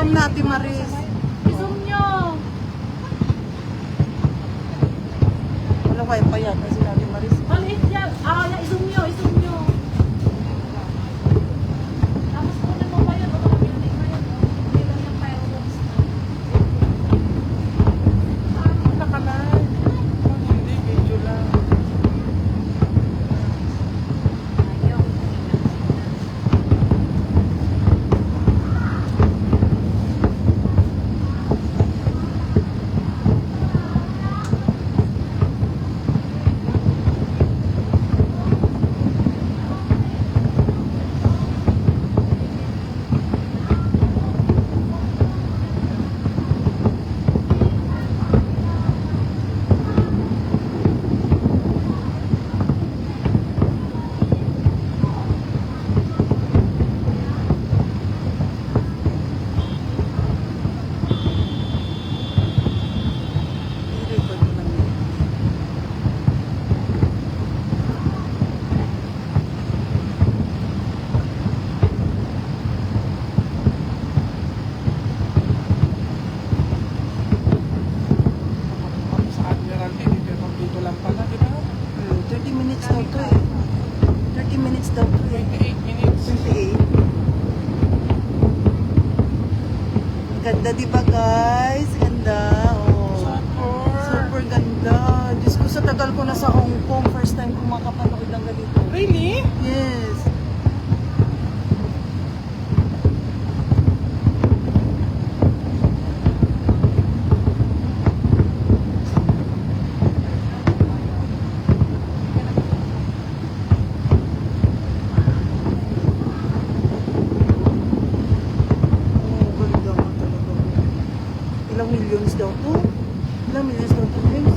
I-zoom natin, Maris. I-zoom nyo. Wala kayo pa yan kasi natin, Maris. Maliit yan. I-zoom nyo, i-zoom nyo. Tapos kunin mo pa yun. O, pili mo yun. Hindi lang yung fireworks na. Nakalay. Hindi, video lang. Ayaw. I-record naman yun. Sa Admiralty, dito lang pala, di ba? 30 minutes daw to eh. 30 minutes daw to eh. 28 minutes. 28. Ang ganda diba guys? Ganda. Oh. Super ganda. Diyos ko, sa tagal ko na sa Hong Kong. First time ko makapanood ng ganito. Really? Yes. Oh, ganda nga talaga. Ilang millions daw to? Ilang millions daw to, guys?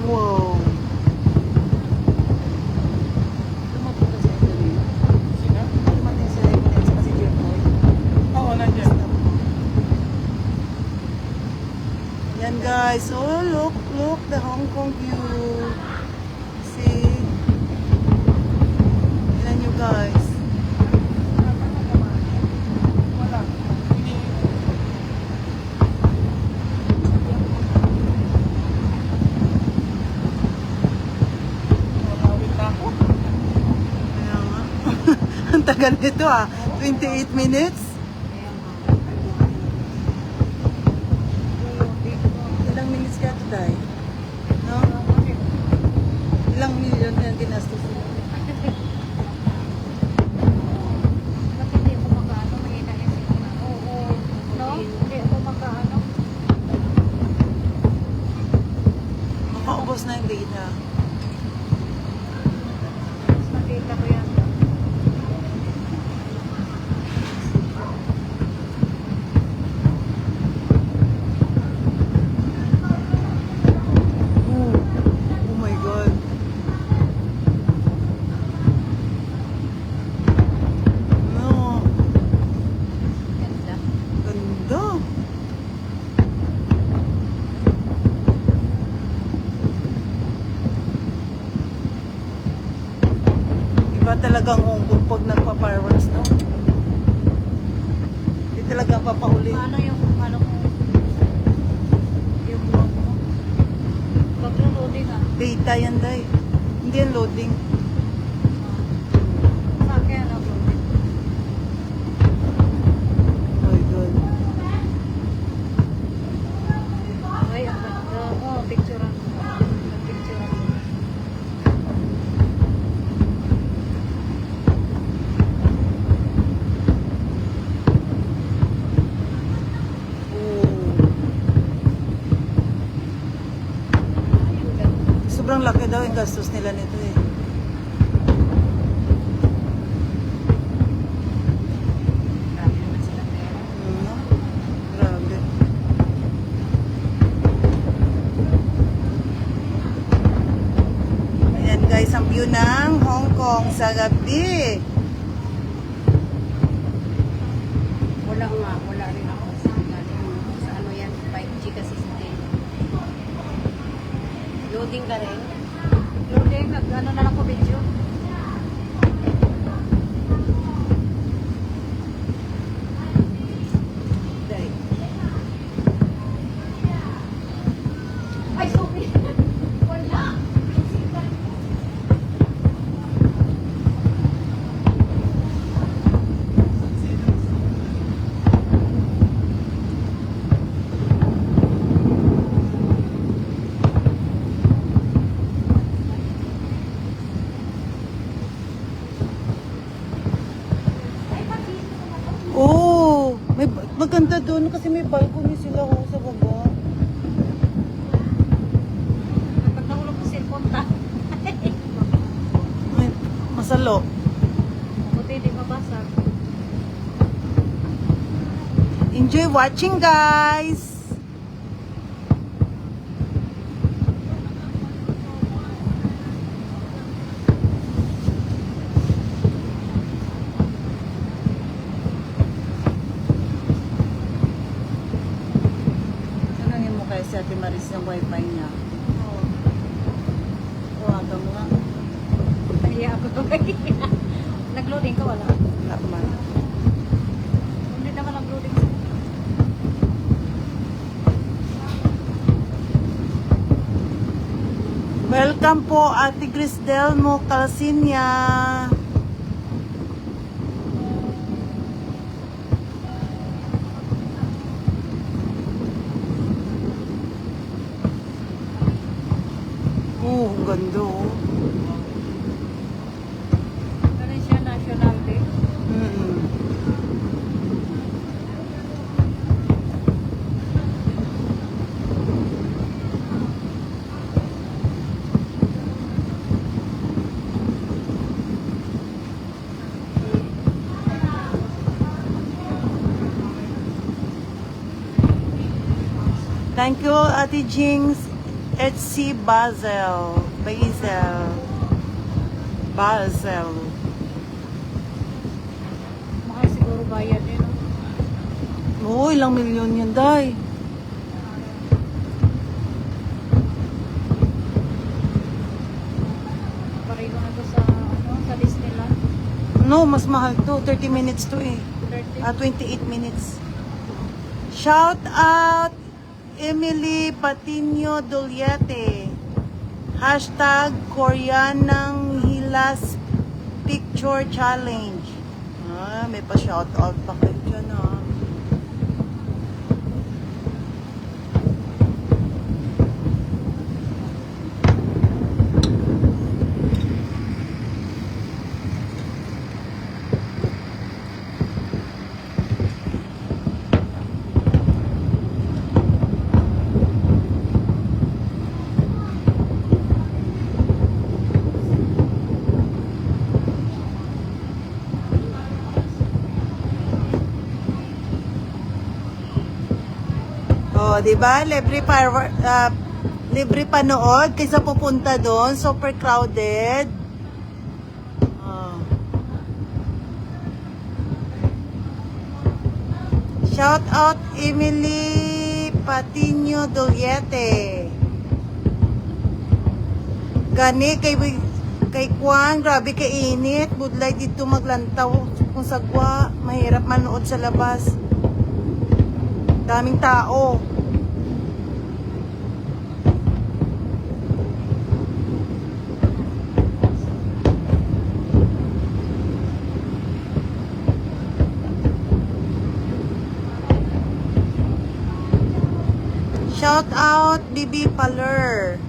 Wow. Dumating ka sa Italy. Sino? Dumating sa Italy sa passenger boy. Oo, nandiyan. Yan guys. Oh, look the Hong Kong view. See? Yan nyo guys. Wala. Hindi. Nakawit na ako. Kaya nga. Ang tagal nito ah. 28 minutes. Ilang minutes ka today? No? Ilang million na ginastos mo? Ba't hindi ako makaano? Mahina yung sigma. Oo. No? Hindi ako makaano. Makaubos na yung data. Mas nakita ko yan. Oh my God. No. Ganda. Ganda. Iba talagang Hong Kong pag nagpa-fireworks, no? Hindi talaga papauli. Paano yung ano mo? Yung vlog mo? Pag-loading ah. Data yan, day. Hindi yan loading. Sa akin uploading. Oh my God. Ay, ang ganda. Oh, picturean mo. Picturean mo. Sobrang laki daw yung gastos nila nito eh. Grabe naman sila pera. Ano? Grabe. view ng Hong Kong sa gabi. Wala rin ako sa ano yan, 5G kasi sa loading ka rin? Loading, ano na lang ko video. Day. Ay, sorry. Wala. Oh, maganda doon kasi may balcony sila sa baba. Pag nahulog ko cellphone ta. May masalo. Buti hindi mabasag. Enjoy watching, guys. Tanungin mo kay si Ate Maris yung wifi niya. Oo. Tawagan mo nga. Nahiya ako to. Nag-loading ka wala? Wala man. Hindi naman nag-loading. Welcome po, Ate Grisdel mo, Calcinia. Oh, ang ganda oh. Ganun siya, National Day. Mm-mm. Thank you, Ate Jinx. HC Basel. Basel. Mahal siguro bayad yun. Oo, ilang milyon yun, Day. Pareho na to sa, sa Disneyland. No, mas mahal to. 30 minutes to eh. 30. 28 minutes. Shout out Emily Patino Duliete. Hashtag Koreanang Hilas Picture Challenge. Ah, may pa shout out pa kayo dyan ah. Oh, 'di ba? Libre panood kaysa pupunta doon, super crowded. Oh. Shout out Emily Patino Duliete. Gani kay Kwan, grabe kay init, budlay dito maglantaw kung sagwa, mahirap manood sa labas. Daming tao. Shout out Bibi Paler.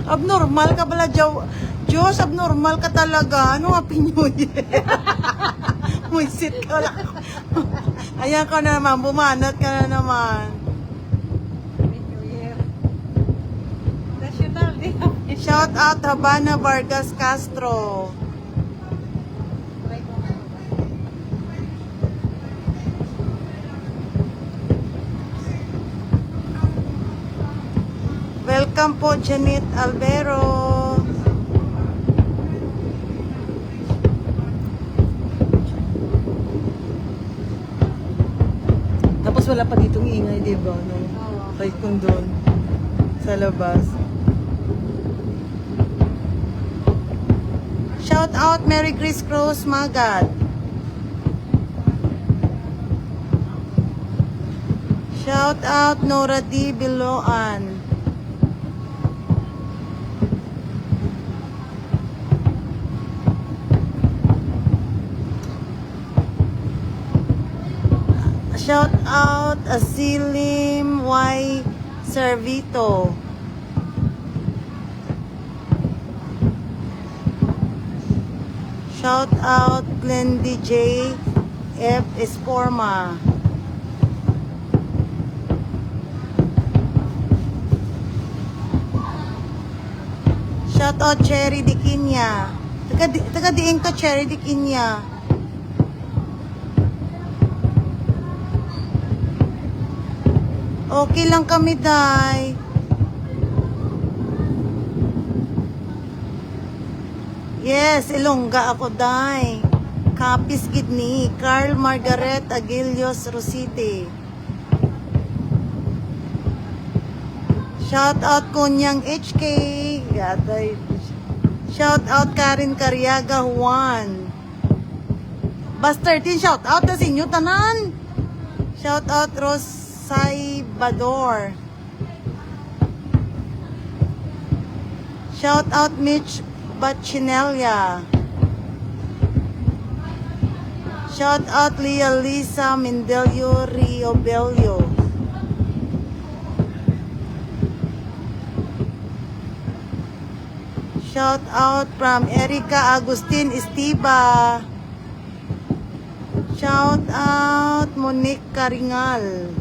Abnormal ka pala, Diyos, abnormal ka talaga. Ano Happy New Year? Muisit ka lang. Ayan ka na naman, bumanat ka na naman. New Year. National Day. Shout out Habana Vargas Castro. Try ko nga. Welcome po, Janet Albero. Tapos wala pa ditong ingay, di ba? No? Oo. Kahit kung doon, sa labas. Shout out Mary Grace Cruz Magat. Shout out Nora D. Biloan. Shout out Asilim Y. Servito. Shout out Glenn DJ F. Esporma. Shout out Cherry Dikinya. Taga diing to Cherry Dikinya. Okay lang kami, Day. Yes, Ilongga ako, Day. Kapis Kidney. Carl Margaret Aguilios Rosite. Shout out Kunyang HK. Gaday. Shout out Karen Cariaga Juan. Bas 13, shout out na sa inyo, tanan. Shout out Rosay Bador. Shout out Mitch Bachinelia. Shout out Lia Lisa Mendelio Riobelio. Shout out from Erica Agustin Estiba. Shout out Monique Karingal.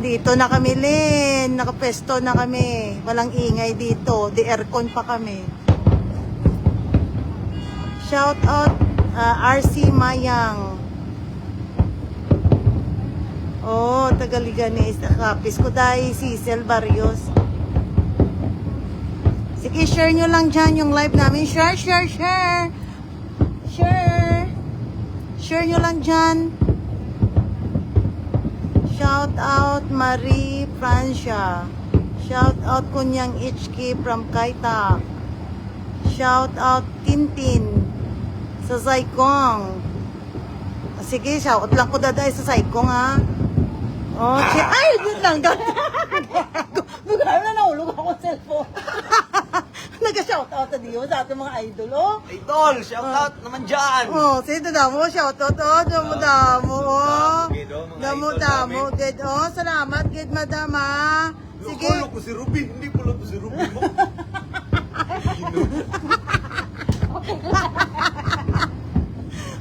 Dito na kami, Lynn. Nakapesto na kami. Walang ingay dito. Di aircon pa kami. Shout out RC Mayang. Oh, Tagaliganes. Kapis ko dahil Cecil Barrios. Sige, share nyo lang dyan yung live namin. Share, share, share. Share. Share nyo lang dyan. Shout out Marie Francia. Shout out Kunyang HK from Kaita. Shout out Tintin sa Saikong. Sige, shout out lang ko daday sa Saikong, ha. Oh, ay, yun lang. Bugay na nahulog ako sa cellphone. Nag-shout out na diyo sa ating mga idol, oh. Idol, shout out naman dyan. Oh, sige, damo, shout out, oh. Damo, oh. Damo, gid, oh. Salamat, gid, madam, ha. Sige. Lolo ko si Ruby, hindi ko lang si Ruby mo.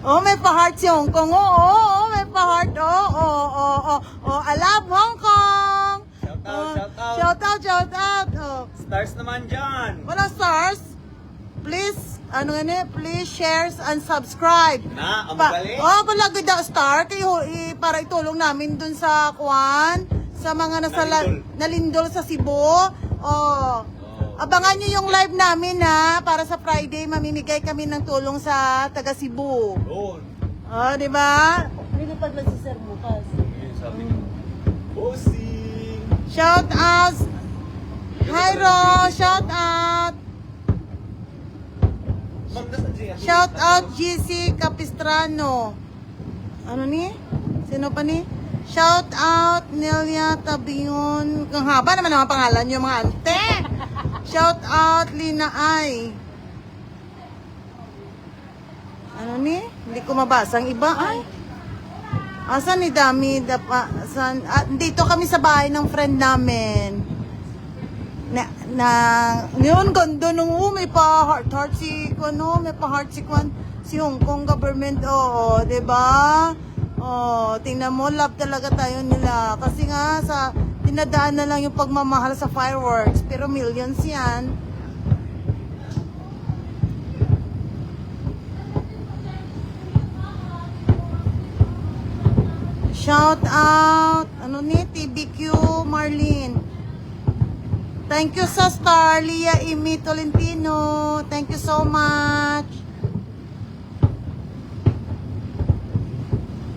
Oh, may pa-heart si Hong Kong, oh, may pa-heart, oh. I love Hong Kong. Shout out, shout out. Shout out, oh. Stars naman dyan. Walang stars. Please, please share and subscribe. Na, ang galing. Palagi daw star kayo para itulong namin dun sa Kwan, sa mga nalindol sa Cebu. Oh. Abangan nyo yung live namin, ha, para sa Friday mamimigay kami ng tulong sa taga Cebu. Doon. Oh, di ba? Nilipad lang si Sir bukas. Sabi niyo. Bossing. Shout out. Hi, Ro. Shout out. Shout out GC Capistrano. Ano ni? Sino pa ni? Shout out Nelia Tabion. Ang haba naman ang pangalan niyo, mga ante. Shout out Lina Ay. Ano ni? Hindi ko mabasa ang iba. Ay. Asan ni Dami? Dito kami sa bahay ng friend namin. Yun, ganda nung may pa-heart si may pa-heart si Hong Kong government, oo, diba? Oh, tingnan mo, love talaga tayo nila. Kasi nga, dinadaan na lang yung pagmamahal sa fireworks. Pero millions yan. Shout out, ano ni, TBQ Marlene. Thank you sa star, Lia Imi Tolentino. Thank you so much.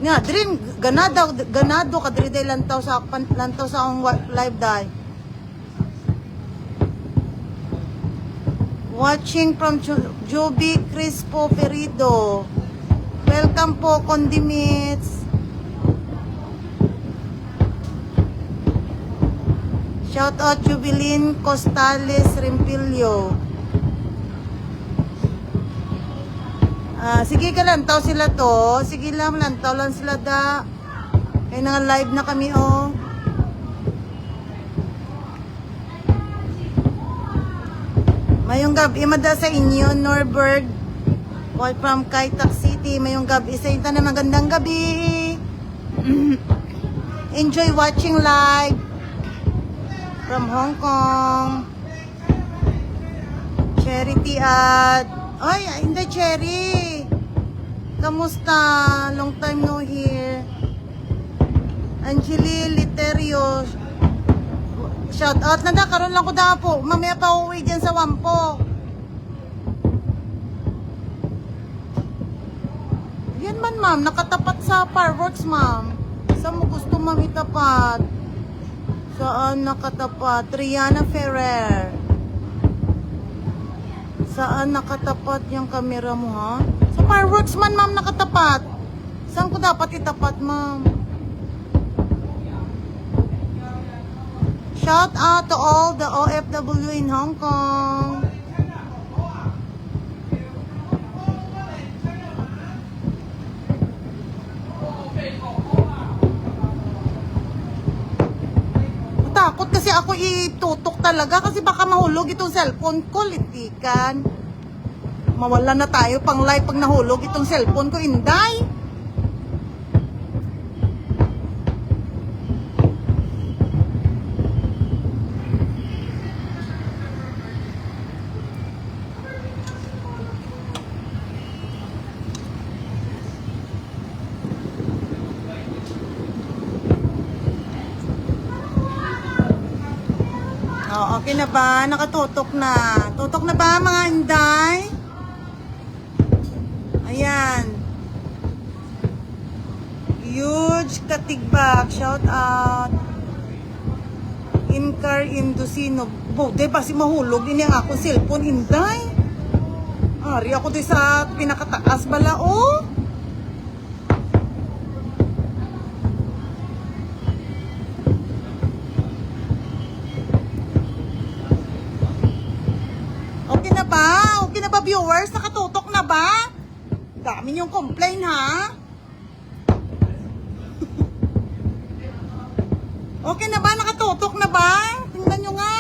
Nga, drin, ganado ka diri day lantaw sa akong live day. Watching from Joby Crispo Perido. Welcome po, Condimits. Shout out Jubilin Costales Rimpilio. Sige ka lantaw sila to. Sige lang, lantaw lang sila da. Kaya nga live na kami oh. Mayong gabi mada sa inyo, Norberg. Call from Kaitak City. Mayong gabi sa inyo na magandang gabi. Enjoy watching live from Hong Kong. Charity at ay, hindi Cherry. Kamusta? Long time no hear. Angeli Literio. Shout out na da, karon lang ko da po. Mamaya pa uwi dyan sa Wampo. Yan man ma'am, nakatapat sa fireworks ma'am. Saan mo gusto ma'am itapat? Saan nakatapat? Triana Ferrer. Saan nakatapat yung camera mo ha? Sa fireworks man ma'am nakatapat. Saan ko dapat itapat ma'am? Shout out to all the OFW in Hong Kong. Takot kasi ako itutok talaga kasi baka mahulog itong cellphone ko, litikan. Mawala na tayo pang live pag nahulog itong cellphone ko, inday. Oh, okay na ba? Nakatutok na. Tutok na ba mga inday? Ayan. Huge katigbak. Shout out. Incar Indusino. Bude ba si mahulog? Ini ang akong cellphone, inday. Ari ako doon sa pinakataas bala, oh. Okay na ba viewers? Nakatutok na ba? Dami niyong complain ha? Okay na ba? Nakatutok na ba? Tingnan nyo nga.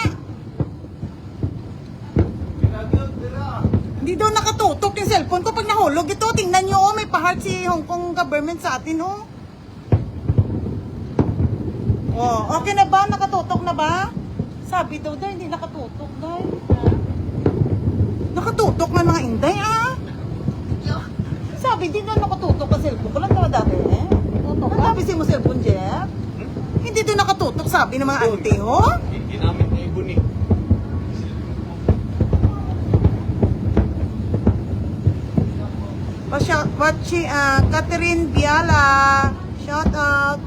Hindi daw nakatutok yung cellphone ko pag nahulog ito. Tingnan nyo, oh, may pa-heart si Hong Kong government sa atin, oh. Oh, okay na ba? Nakatutok na ba? Sabi daw daw, hindi nakatutok daw. Nakatutok na mga inday, ah. Sabi, di na nakatutok ka cellphone ko lang daw dati, eh. Natapisin mo cellphone, Jeff? Hindi doon nakatutok, sabi ng mga auntie, ho? Hindi namin naibon eh. Catherine Biala, shout out.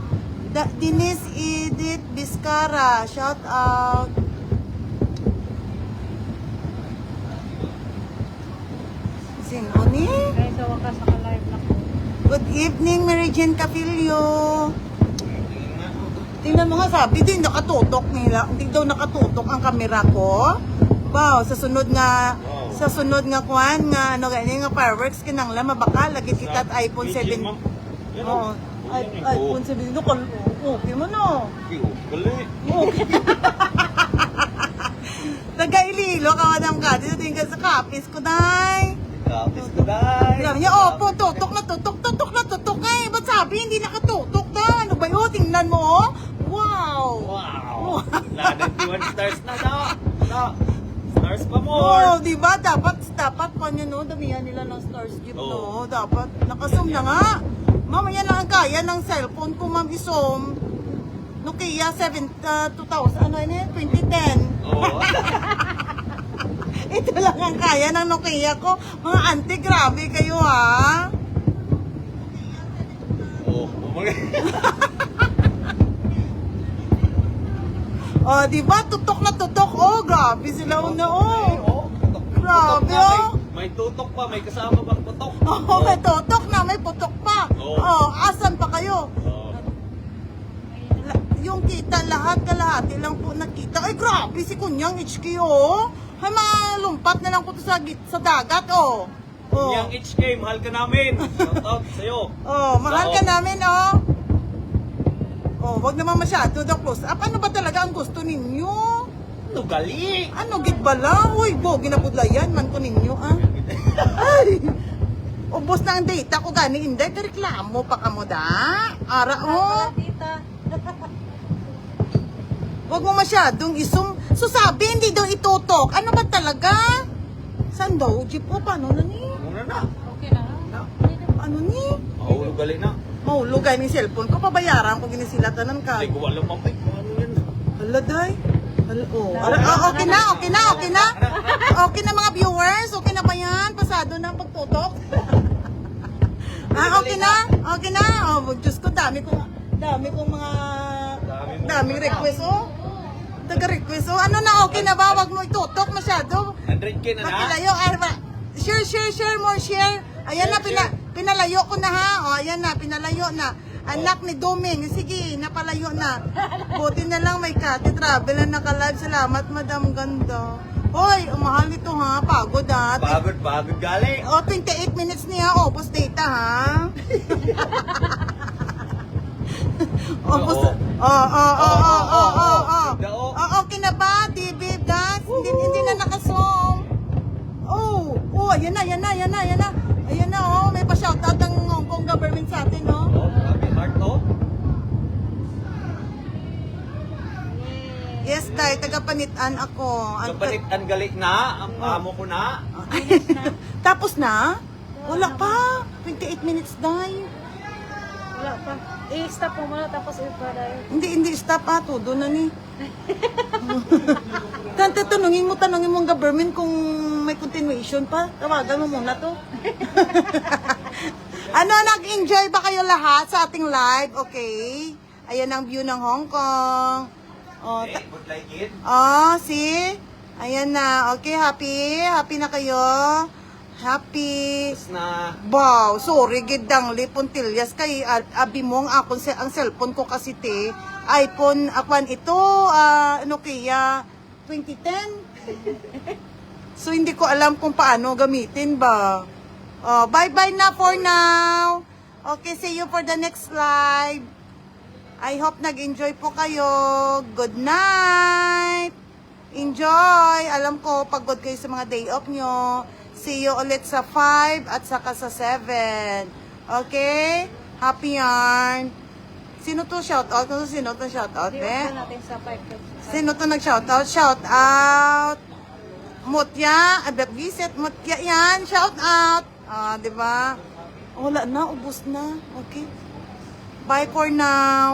Denise Edith Biscara, shout out. Sino ni? Guys, sa wakas naka-live na po. Good evening, Mary Jane Capilio. Tingnan mo nga, sabi din nakatutok nila. Hindi daw nakatutok ang kamera ko. Wow, sa sunod nga kuan nga ano ganyan nga fireworks kinangla mabaka lagi kita at iPhone 7. Oo. iPhone 7 no kal okay mo no. Gali. Okay. Nagaililo ka madam ka dito tinggal sa kapis ko dai. Kapis ko dai. Sabi niya, opo, tutok na tutok eh. Ba't sabi, hindi nakatutok na? Ano ba yun? Tingnan mo, oh. Wow. Wow. mo. 91 stars na daw. No. Stars pa Oh, more. di ba? Dapat pa niya, no? Damihan nila ng stars gift, no? Dapat. Nakasum na nga. Mamaya na ang kaya ng cellphone ko, ma'am, isum. Nokia 2000, ano yun eh? 2010. Oo. Ito lang ang kaya ng Nokia ko. Mga auntie, grabe kayo, ha? Oh, Oh, di ba? Tutok na tutok. Oh, grabe sila una, oh. Grabe, Tutok na, oh. may tutok pa, may kasama pang tutok. Oh, may tutok na, may putok pa. Oo. Oh, asan pa kayo? Oo. Yung kita, kalahati lang po nakita. Ay, grabe si Kunyang HQ, oh. Ay, malumpat na lang po to sa dagat, oh. Oh. Yang HK, mahal ka namin. Shout out sa'yo. Oh, mahal ka Lao. namin, oh. Oh, wag naman masyado daw close up. Ano ba talaga ang gusto ninyo? Ano gali? Ano, git bala? Uy, bogi na budlayan man ko ninyo, ah. Ay! Ubos na ang data ko gani, hindi. Reklamo pa ka mo da. Ara, oh. Tita. Wag mo masyadong isum. So sabi, hindi daw itutok. Ano ba talaga? Saan daw? Jeep ko, paano na ni? Muna na. Okay na. Ano ni? Mahulog gali na. Mahulog ay ng cellphone ko. Pabayaran ko ginisilatan ka. Hindi ko alam mamay kung ano yan. Hala, day. Hala, oh. Okay na. Okay na mga viewers. Okay na ba yan? Pasado na ang pagtutok. Okay na. Oh, Diyos ko, dami kong mga daming request, oh. Taga-request, oh. Ano na, okay na ba? Wag mo itutok masyado. 100k na na. Makilayo. Share more, share. Ayan na, pinalayo ko na, ha. O, ayan na, pinalayo na. Anak ni Doming. Sige, napalayo na. Buti na lang may Kati Travel na naka-live. Salamat, Madam Ganda. Hoy, mahal ito, ha. Pagod, ha. Pagod gali. O, 28 minutes niya. Opus data, ha. Opus. Okay na ba? TV, guys? Hindi na nakasong. Ayan na. Ayan na, oh. May pa-shoutout ang Hong Kong government sa atin, no? Oh, grabe heart to. Yes, tay. Taga-panitan ako. Kapalitan gali na. Ang amo ko na. Tapos na? Wala pa. 28 minutes, day. Wala pa. I-stop mo muna tapos i-para yun. Hindi stop ha, todo na ni. Tanungin mo ang government kung may continuation pa. Tawagan mo muna to. Ano, nag-enjoy ba kayo lahat sa ating live? Okay. Ayan ang view ng Hong Kong. Oh, Eh, good like it. see? Ayan na. Okay, happy? Happy na kayo? Happy. Tapos na. Wow, sorry, gidang lipuntilyas kay abi mong akong ang cellphone ko kasi te, iPhone, akwan ito, Nokia 2010. So, hindi ko alam kung paano gamitin ba. Bye-bye na for now. Okay, see you for the next live. I hope nag-enjoy po kayo. Good night. Enjoy. Alam ko, pagod kayo sa mga day off nyo. See you ulit sa 5 at saka sa 7. Okay? Happy yarn. Sino to shoutout? Sino to shoutout? I-open natin sa 5. Sino to nag-shoutout? Shoutout. Mutya. Visit. Mutya yan. Shoutout. Diba? Wala na. Ubus na. Okay. Bye for now.